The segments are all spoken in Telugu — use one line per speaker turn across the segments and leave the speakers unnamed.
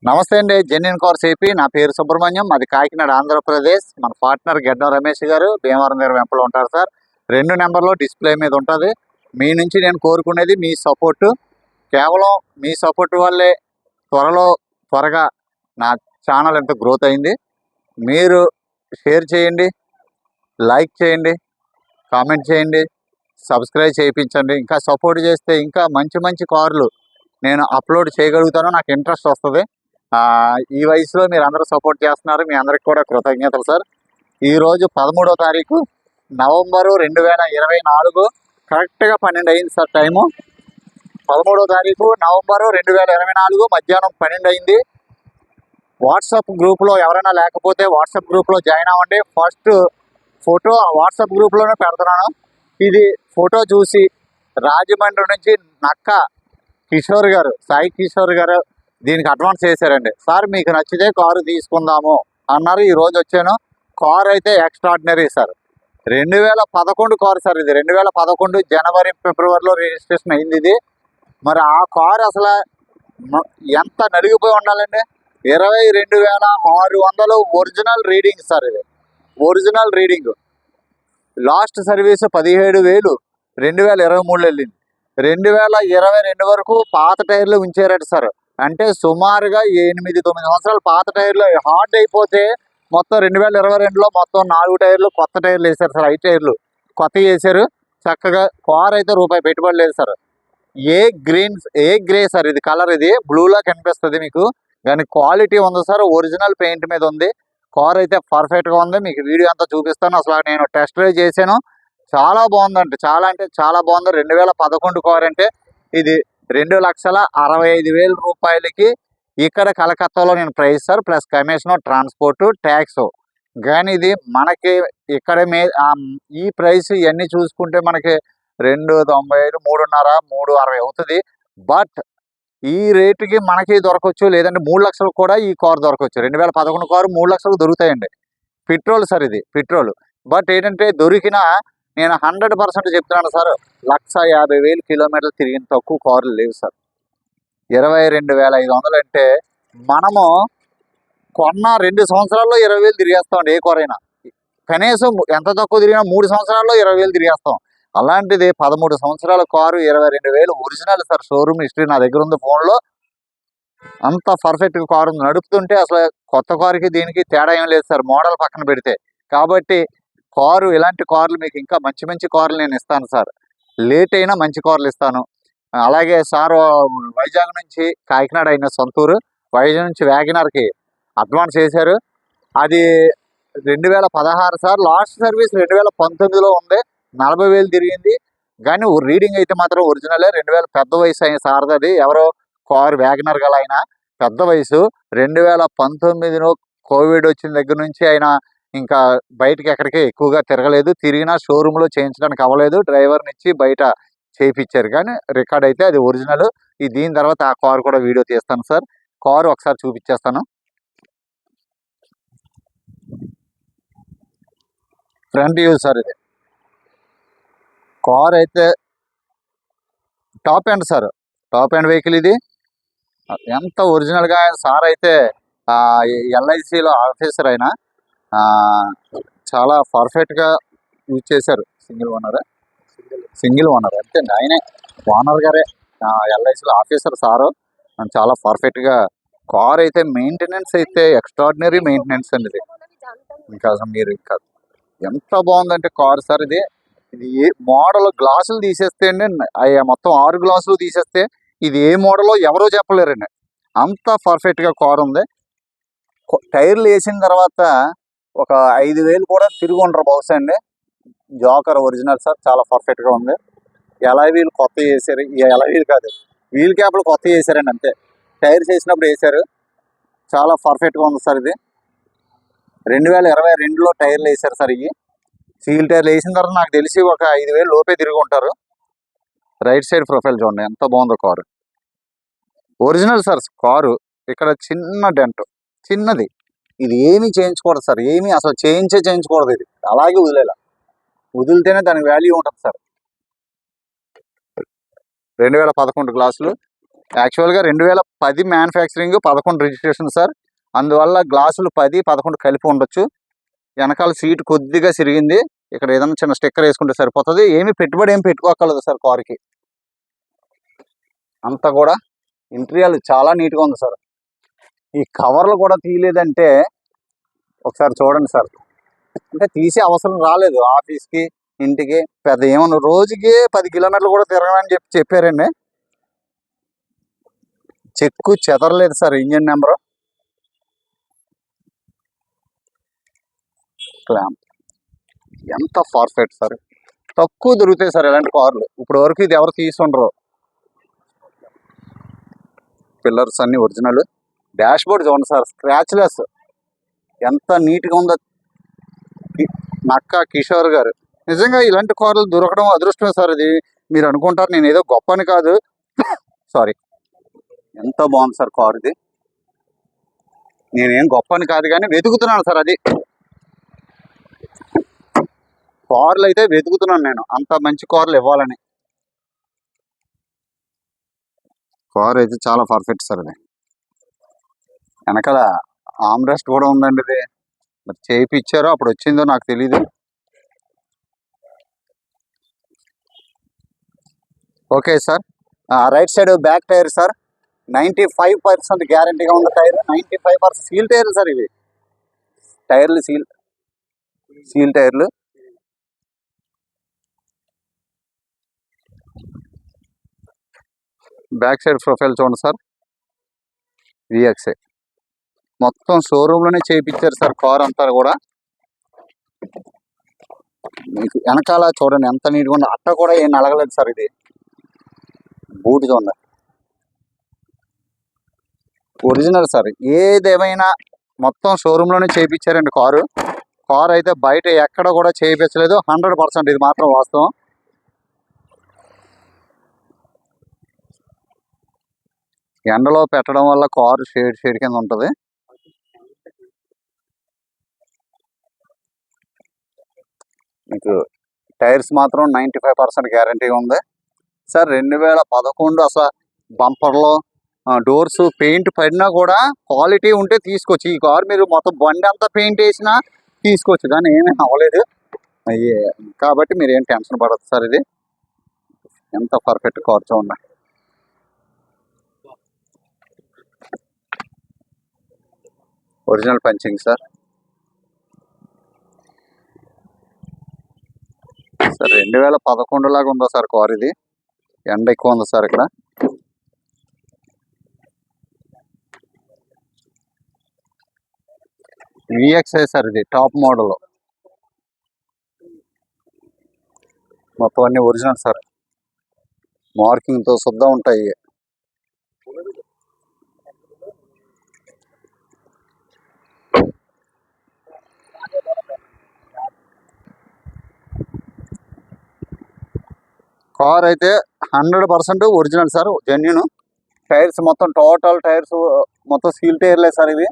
నమస్తే అండి, జెన్యున్ కార్స్ ఏపీ. నా పేరు సుబ్రహ్మణ్యం, అది కాకినాడ ఆంధ్రప్రదేశ్. మన పార్ట్నర్ గెడ్డం రమేష్ గారు భీమవరం దగ్గర వెంపలో ఉంటారు సార్. 2 నెంబర్లో డిస్ప్లే మీద ఉంటుంది. మీ నుంచి నేను కోరుకునేది మీ సపోర్టు. కేవలం మీ సపోర్ట్ వల్లే త్వరగా నా ఛానల్ ఎంత గ్రోత్ అయింది. మీరు షేర్ చేయండి, లైక్ చేయండి, కామెంట్ చేయండి, సబ్స్క్రైబ్ చేయించండి. ఇంకా సపోర్ట్ చేస్తే ఇంకా మంచి మంచి కార్లు నేను అప్లోడ్ చేయగలుగుతాను, నాకు ఇంట్రెస్ట్ వస్తుంది. ఈ వయసులో మీరు అందరూ సపోర్ట్ చేస్తున్నారు, మీ అందరికి కూడా కృతజ్ఞతలు సార్. ఈరోజు 13వ తారీఖు నవంబరు 2024, కరెక్ట్గా 12 అయింది సార్ టైము. 13వ తారీఖు నవంబరు 2024 మధ్యాహ్నం 12 అయింది. వాట్సాప్ గ్రూప్లో ఎవరైనా లేకపోతే వాట్సాప్ గ్రూప్లో జాయిన్ అవ్వండి. ఫస్ట్ ఫోటో వాట్సాప్ గ్రూప్లోనే పెడుతున్నాను. ఇది ఫోటో చూసి రాజమండ్రి నుంచి నక్క కిషోర్ గారు, సాయి కిషోర్ గారు దీనికి అడ్వాన్స్ చేశారండి. సార్ మీకు నచ్చితే కారు తీసుకుందాము అన్నారు. ఈరోజు వచ్చాను. కారు అయితే ఎక్స్ట్రాడినరీ సార్. 2011 కారు సార్ ఇది. 2011 జనవరి ఫిబ్రవరిలో రిజిస్ట్రేషన్ అయింది ఇది. మరి ఆ కారు అసలు ఎంత నలిగిపోయి ఉండాలండి. 22,600 ఒరిజినల్ రీడింగ్ సార్ ఇది. Original reading. లాస్ట్ సర్వీస్ 17,000 2023 వెళ్ళింది. 2022 వరకు పాత టైర్లు ఉంచారట సార్. అంటే సుమారుగా 8-9 సంవత్సరాలు పాత టైర్లు హార్డ్ అయిపోతే మొత్తం 2022లో మొత్తం 4 టైర్లు కొత్త టైర్లు వేశారు సార్. 5 టైర్లు కొత్త వేసారు. చక్కగా కార్ అయితే రూపాయి పెట్టుబడి లేదు సార్. ఏ గ్రే సార్ ఇది. కలర్ ఇది బ్లూలా కనిపిస్తుంది మీకు, కానీ క్వాలిటీ ఉంది సార్. ఒరిజినల్ పెయింట్ మీద ఉంది. కార్ అయితే పర్ఫెక్ట్గా ఉంది. మీకు వీడియో అంతా చూపిస్తాను. అసలు నేను టెస్ట్ డ్రైవ్ చేశాను, చాలా బాగుందండి. చాలా అంటే చాలా బాగుంది. 2011 కార్ అంటే ఇది 2,65,000 రూపాయలకి ఇక్కడ కలకత్తాలో నేను price sir, plus commission, transport, tax. కానీ ఇది మనకి ఇక్కడ ఈ ప్రైస్ ఇవన్నీ చూసుకుంటే మనకి 2,95, 3.5, 3,60 అవుతుంది. బట్ ఈ రేటుకి మనకి దొరకవచ్చు, లేదంటే 3 లక్షలకు కూడా ఈ కార్ దొరకవచ్చు. 2011 కారు 3 లక్షలకు దొరుకుతాయండి. పెట్రోల్ సార్ ఇది, పెట్రోల్. బట్ ఏంటంటే దొరికిన నేను 100% చెప్తున్నాను సార్, 1,50,000 కిలోమీటర్లు తిరిగిన తక్కువ కార్లు లేవు సార్. 22,500 అంటే మనము కొన్న 2 సంవత్సరాల్లో 20,000 తిరిగేస్తామండి. ఏ కార్ అయినా కనీసం ఎంత తక్కువ తిరిగినా 3 సంవత్సరాల్లో 20,000 తిరిగేస్తాం. అలాంటిది 13 సంవత్సరాల car 22,000 original sir. Showroom history నా దగ్గర ఉంది ఫోన్లో. అంత పర్ఫెక్ట్గా కారు ఉంది. నడుపుతుంటే అసలు కొత్త కారుకి దీనికి తేడా ఏం లేదు సార్, మోడల్ పక్కన పెడితే. కాబట్టి కారు, ఇలాంటి కార్లు మీకు ఇంకా మంచి మంచి కార్లు నేను ఇస్తాను సార్. లేట్ అయినా మంచి కార్లు ఇస్తాను. అలాగే సార్ వైజాగ్ నుంచి కాకినాడ అయిన సొంతూరు, వైజాగ్ నుంచి వ్యాగనర్కి అడ్వాన్స్ చేశారు. అది 2016 సార్. లాస్ట్ సర్వీస్ 2019లో ఉంది. 40,000 తిరిగింది. కానీ రీడింగ్ అయితే మాత్రం ఒరిజినలే. 2000 పెద్ద వయసు అయిన సార్ది. ఎవరో కారు వ్యాగనర్ గల ఆయన పెద్ద వయసు. 2019లో కోవిడ్ వచ్చిన దగ్గర నుంచి ఆయన ఇంకా బయటకి ఎక్కడికి ఎక్కువగా తిరగలేదు. తిరిగినా షోరూంలో చేయించడానికి అవ్వలేదు. డ్రైవర్ని ఇచ్చి బయట చేయించారు. కానీ రికార్డ్ అయితే అది ఒరిజినల్. దీని తర్వాత ఆ కారు కూడా వీడియో తీస్తాను సార్. కారు ఒకసారి చూపించేస్తాను. ఫ్రంట్ వ్యూ సార్ ఇది. కార్ అయితే top end sir, top end vehicle ఇది. ఎంత ఒరిజినల్గా సార్ అయితే LICలో ఆఫీసర్ అయినా చాలా పర్ఫెక్ట్గా యూజ్ చేశారు. సింగిల్ ఓనర్ అంతే, ఆయనే ఓనర్ గారే. LICలో ఆఫీసర్ సారు. చాలా పర్ఫెక్ట్గా కార్ అయితే మెయింటెనెన్స్ అయితే ఎక్స్ట్రాడినరీ మెయింటెనెన్స్ అండి ఇది. ఇంకా మీరు ఇంకా ఎంత బాగుందంటే కార్ సార్ ఇది. ఇది ఏ మోడల్ గ్లాసులు తీసేస్తే అండి, మొత్తం 6 గ్లాసులు తీసేస్తే ఇది ఏ మోడలో ఎవరో చెప్పలేరండి. అంత పర్ఫెక్ట్గా కార్ ఉంది. టైర్లు వేసిన తర్వాత ఒక 5,000 కూడా తిరిగి ఉండరు బహుశా అండి. జోకర్ ఒరిజినల్ సార్, చాలా పర్ఫెక్ట్గా ఉంది. ఎలాయ్ వీల్ కొత్త వేసారు. ఎలాయ్ వీల్ కాదు, వీల్ క్యాప్లు కొత్త వేసారండి అంతే. టైర్స్ వేసినప్పుడు వేసారు. చాలా పర్ఫెక్ట్గా ఉంది సార్ ఇది. 2022లో టైర్లు వేసారు సార్. ఇవి సీల్ టైర్లు వేసిన తర్వాత నాకు తెలిసి ఒక 5,000 లోపే తిరిగి ఉంటారు. రైట్ సైడ్ ప్రొఫైల్ చూడండి ఎంత బాగుందో కారు. Original sir car. ఇక్కడ చిన్న డెంట్, చిన్నది. ఇది ఏమీ చేయించకూడదు సార్, ఏమీ అసలు చేయించకూడదు. ఇది అలాగే వదిలితేనే దానికి వాల్యూ ఉంటుంది సార్. 2011 గ్లాసులు. యాక్చువల్గా 2010 మ్యానుఫ్యాక్చరింగ్, 11 రిజిస్ట్రేషన్ సార్. అందువల్ల గ్లాసులు 10, 11 కలిపి ఉండొచ్చు. వెనకాల సీట్ కొద్దిగా సిరిగింది. ఇక్కడ ఏదైనా చిన్న స్టిక్కర్ వేసుకుంటే సరిపోతుంది. ఏమి పెట్టుబడి ఏమి పెట్టుకోగలదు సార్ కార్కి. అంతా కూడా ఇంటీరియర్ చాలా నీట్గా ఉంది సార్. ఈ కవర్లు కూడా తీయలేదంటే ఒకసారి చూడండి సార్. అంటే తీసే అవసరం రాలేదు. ఆఫీస్కి, ఇంటికి పెద్ద ఏమన్నా రోజుకి 10 కిలోమీటర్లు కూడా తిరగనని చెప్పారండి. చెక్కు చెదరలేదు సార్. ఇంజిన్ నెంబరు, క్లాంప్ ఎంత పర్ఫెక్ట్ సార్. తక్కువ దొరుకుతాయి సార్ ఇలాంటి కార్లు. ఇప్పుడు వరకు ఇది ఎవరు తీసుండరు. పిల్లర్స్ అన్ని ఒరిజినల్. డాష్ బోర్డ్ చూడండి సార్, స్క్రాచ్లెస్. ఎంత నీట్గా ఉందో. నక్కా కిషోర్ గారు నిజంగా ఇలాంటి కార్లు దొరకడం అదృష్టమే సార్. ఇది మీరు అనుకుంటారు నేను ఏదో గొప్ప అని కాదు. సారీ, ఎంత బాగుంది సార్ కార్ ఇది. నేనేం గొప్ప అని కాదు కానీ వెతుకుతున్నాను సార్. అది కార్లు అయితే వెతుకుతున్నాను నేను, అంత మంచి కార్లు ఇవ్వాలని. కార్ అయితే చాలా పర్ఫెక్ట్ సార్. ఇది వెనకాల ఆమ్రెస్ట్ కూడా ఉందండి. ఇది మరి చేయించారో అప్పుడు వచ్చిందో నాకు తెలీదు. Okay sir. Right side back tyre sir 95% గ్యారంటీగా ఉంది టైర్. 95% సీల్ టైర్లు సార్ ఇవి. టైర్లు సీల్ టైర్లు. బ్యాక్ సైడ్ ప్రొఫైల్ చూడండి సార్. VXA మొత్తం షోరూంలోనే చేయించారు సార్ కార్ అంతా కూడా. మీకు వెనకాల చూడండి ఎంత నీట్గా ఉందో. అట్ట కూడా ఏం నలగలేదు సార్. ఇది బూట్ చూడండి, ఒరిజినల్ సార్. ఏదేమైనా మొత్తం షోరూంలోనే చేయించారండి కారు. కార్ అయితే బయట ఎక్కడ కూడా చేయించలేదు. 100% ఇది మాత్రం వాస్తవం. ఎండలో పెట్టడం వల్ల కారు షేడ్ కింద ఉంటుంది. మీకు టైర్స్ మాత్రం 95% గ్యారంటీగా ఉంది సార్. 2011 అసలు బంపర్లో డోర్స్ పెయింట్ పడినా కూడా క్వాలిటీ ఉంటే తీసుకోవచ్చు. ఈ కారు మీరు మొత్తం బండి అంతా పెయింట్ వేసినా తీసుకోవచ్చు, కానీ ఏమీ అవ్వలేదు. కాబట్టి మీరు ఏం టెన్షన్ పడద్దు సార్. ఇది ఎంత పర్ఫెక్ట్ కార్ చూడండి. Original punching sir. 2011 లాగా ఉందా సార్ కార్ ఇది. ఎండ ఎక్కువ ఉంది సార్ ఇక్కడ. VXA sir. ఇది టాప్ మోడల్. మొత్తం అన్ని ఒరిజినల్ సార్. మార్కింగ్తో శుద్ధం ఉంటాయి. కార్ అయితే 100% ఒరిజినల్ సార్, జెన్యూన్. టైర్స్ మొత్తం టోటల్ టైర్స్ మొత్తం సీల్ టైర్లే సార్ ఇవి.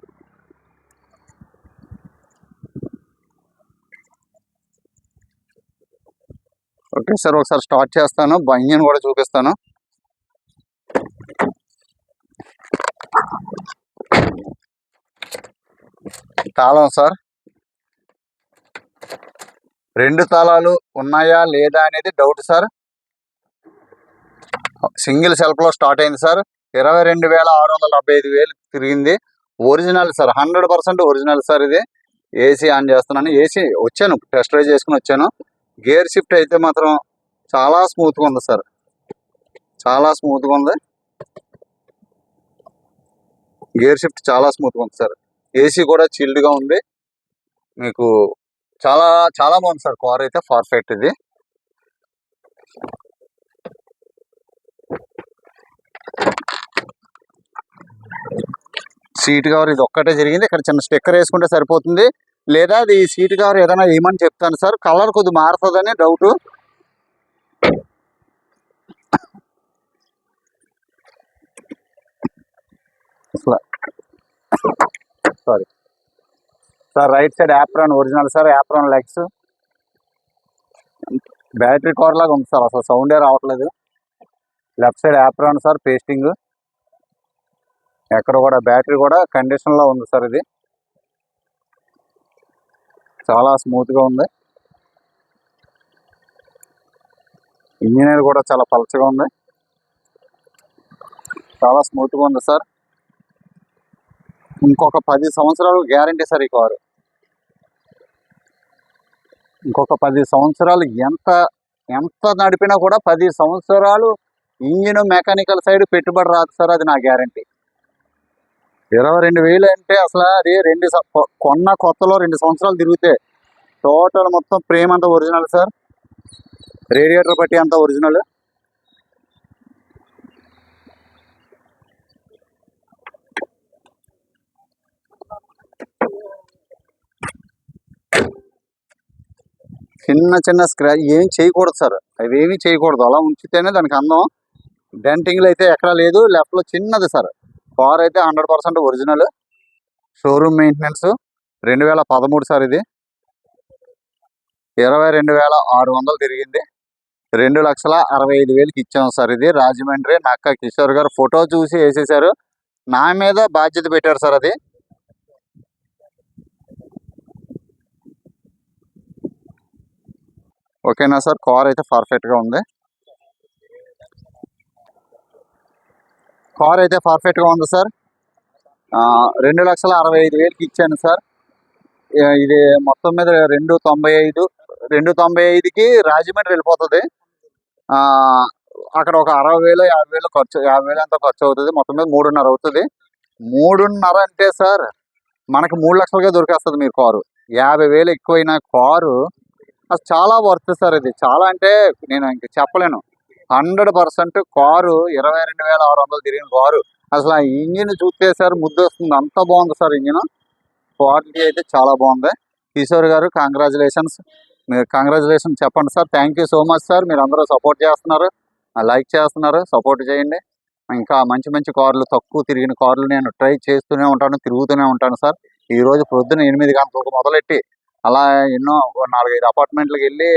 ఓకే సార్, ఒకసారి స్టార్ట్ చేస్తాను, ఇంజిన్ కూడా చూపిస్తాను. తాళం సార్. 2 తాళాలు ఉన్నాయా లేదా అనేది డౌట్ సార్. సింగిల్ సెల్ఫ్లో స్టార్ట్ అయింది సార్. 22,675 తిరిగింది. ఒరిజినల్ సార్, 100% ఒరిజినల్ సార్ ఇది. ఏసీ ఆన్ చేస్తున్నాను. ఏసీ వచ్చాను, టెస్ట్ డ్రైవ్ చేసుకుని వచ్చాను. గేర్ షిఫ్ట్ అయితే మాత్రం చాలా స్మూత్గా ఉంది సార్. చాలా స్మూత్గా ఉంది. గేర్ షిఫ్ట్ చాలా స్మూత్గా ఉంది సార్. ఏసీ కూడా చిల్డ్గా ఉంది. మీకు చాలా చాలా బాగుంది సార్ కార్ అయితే. పర్ఫెక్ట్ ఇది. సీట్ కవర్ ఇది ఒక్కటే జరిగింది. ఇక్కడ చిన్న స్టిక్కర్ వేసుకుంటే సరిపోతుంది, లేదా అది సీట్ కవర్ ఏదైనా వేయమని చెప్తాను సార్. కలర్ కొద్దిగా మారుతుందని doubt. Sorry sir. Right side apron original sir. Apron legs. Battery car లాగా ఉంది సార్, అసలు సౌండే రావట్లేదు. Left side apron sir, pasting. ఎక్కడ కూడా బ్యాటరీ కూడా కండిషన్లో ఉంది సార్. ఇది చాలా స్మూత్గా ఉంది. ఇంజనీర్ కూడా చాలా పలచగా ఉంది, చాలా స్మూత్గా ఉంది సార్. ఇంకొక 10 సంవత్సరాలు గ్యారంటీ సార్ ఈ కారు. ఇంకొక 10 సంవత్సరాలు ఎంత ఎంత నడిపినా కూడా 10 సంవత్సరాలు ఇంజిన్ మెకానికల్ సైడ్ పెట్టుబడి రాదు సార్, అది నా గ్యారంటీ. 22,000 అంటే అసలు అది కొన్న కొత్తలో 2 సంవత్సరాలు తిరిగితే టోటల్ మొత్తం ఫ్రేమ్ అంతా ఒరిజినల్ సార్. రేడియేటర్ పట్టి అంతా ఒరిజినల్. చిన్న చిన్న స్క్రాచ్ ఏం చేయకూడదు సార్, అవి ఏమీ చేయకూడదు. అలా ఉంచితేనే దానికి అందం. డెంటింగ్లు అయితే ఎక్కడా లేదు. లెఫ్ట్లో చిన్నది సార్. కార్ అయితే 100% ఒరిజినల్. Showroom maintenance. 2013 సార్. ఇది 22,600 తిరిగింది. 2,65,000కి ఇచ్చాము సార్. ఇది రాజమండ్రి నక్కా కిషోర్ గారు ఫోటో చూసి వేసేసారు, నా మీద బాధ్యత పెట్టారు సార్. అది ఓకేనా సార్? కార్ అయితే పర్ఫెక్ట్గా ఉంది. కార్ అయితే పర్ఫెక్ట్గా ఉంది సార్. 2,65,000కి ఇచ్చాను సార్. ఇది మొత్తం మీద 295కి రాజమండ్రి వెళ్ళిపోతుంది. అక్కడ ఒక 60,000 50,000 ఖర్చు, 50,000 ఎంతో ఖర్చు అవుతుంది. మొత్తం మీద 3,500 అవుతుంది. 3,500 అంటే సార్ మనకు 3 లక్షలుగా దొరికేస్తుంది మీరు కారు. 50,000 ఎక్కువైన కారు అసలు చాలా వర్త్ సార్. ఇది చాలా అంటే నేను ఇంక చెప్పలేను. 100% కారు 22,600 తిరిగిన కారు. అసలు ఆ ఇంజిన్ చూస్తే సార్ ముద్దు వస్తుంది, అంత బాగుంది సార్ ఇంజిన్. క్వాలిటీ అయితే చాలా బాగుంది. కిషోర్ గారు కంగ్రాచులేషన్స్. మీరు కంగ్రాచులేషన్స్ చెప్పండి sir. Thank you so much sir. మీరు అందరూ సపోర్ట్ చేస్తున్నారు, లైక్ చేస్తున్నారు, సపోర్ట్ చేయండి. ఇంకా మంచి మంచి కార్లు, తక్కువ తిరిగిన కార్లు నేను ట్రై చేస్తూనే ఉంటాను, తిరుగుతూనే ఉంటాను సార్. ఈరోజు పొద్దున్న 8 గంటలకు మొదలెట్టి అలా ఎన్నో 4-5 అపార్ట్మెంట్లకు వెళ్ళి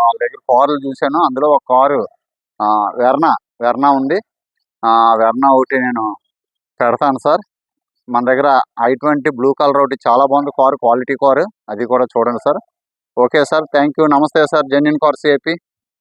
వాళ్ళ దగ్గర కార్లు చూశాను. అందులో ఒక కారు వెర్నా ఉంది. వెర్నా ఒకటి నేను పెడతాను సార్. మన దగ్గర i20 బ్లూ కలర్ ఒకటి చాలా బాగుంది కారు, క్వాలిటీ కారు. అది కూడా చూడండి sir. Okay sir, thank you. నమస్తే సార్. Genuine cars AP.